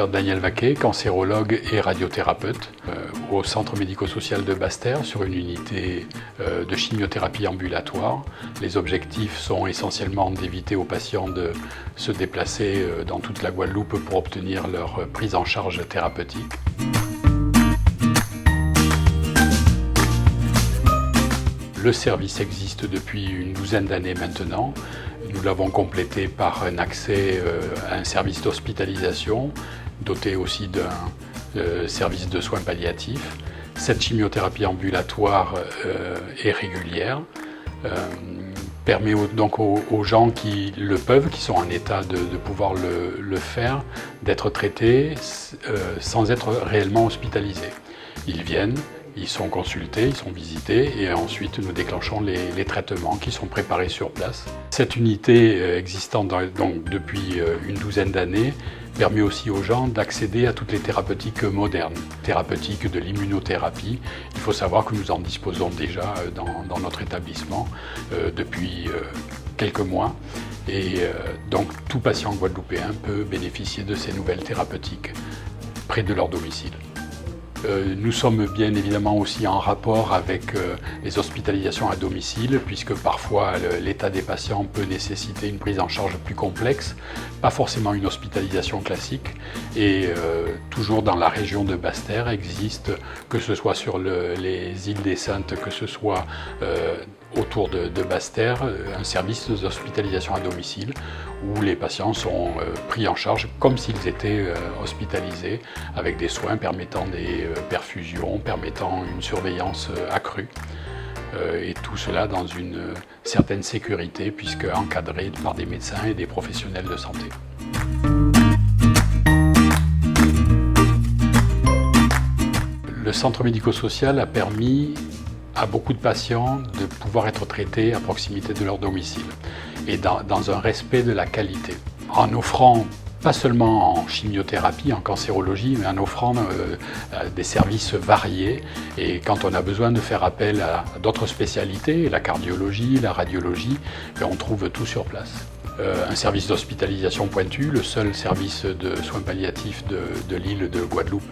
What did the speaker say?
Dr Daniel Vaquet, cancérologue et radiothérapeute au centre médico-social de Basse-Terre sur une unité de chimiothérapie ambulatoire. Les objectifs sont essentiellement d'éviter aux patients de se déplacer dans toute la Guadeloupe pour obtenir leur prise en charge thérapeutique. Le service existe depuis une douzaine d'années maintenant. Nous l'avons complété par un accès à un service d'hospitalisation, doté aussi d'un service de soins palliatifs. Cette chimiothérapie ambulatoire est régulière, permet donc aux gens qui le peuvent, qui sont en état de pouvoir le faire, d'être traités sans être réellement hospitalisés. Ils viennent, ils sont consultés, ils sont visités et ensuite nous déclenchons les traitements qui sont préparés sur place. Cette unité existant donc depuis une douzaine d'années permet aussi aux gens d'accéder à toutes les thérapeutiques modernes, thérapeutiques de l'immunothérapie. Il faut savoir que nous en disposons déjà dans notre établissement depuis quelques mois et donc tout patient guadeloupéen peut bénéficier de ces nouvelles thérapeutiques près de leur domicile. Nous sommes bien évidemment aussi en rapport avec les hospitalisations à domicile, puisque parfois l'état des patients peut nécessiter une prise en charge plus complexe, pas forcément une hospitalisation classique. Et toujours dans la région de Basse-Terre existe, que ce soit sur les îles des Saintes, que ce soit autour de Basse-Terre, un service d'hospitalisation à domicile où les patients sont pris en charge comme s'ils étaient hospitalisés, avec des soins permettant des perfusions, permettant une surveillance accrue. Et tout cela dans une certaine sécurité, puisque encadré par des médecins et des professionnels de santé. Le centre médico-social a permis à beaucoup de patients de pouvoir être traités à proximité de leur domicile et dans un respect de la qualité, en offrant pas seulement en chimiothérapie, en cancérologie, mais en offrant des services variés. Et quand on a besoin de faire appel à d'autres spécialités, la cardiologie, la radiologie, on trouve tout sur place. Un service d'hospitalisation pointu, le seul service de soins palliatifs de l'île de Guadeloupe.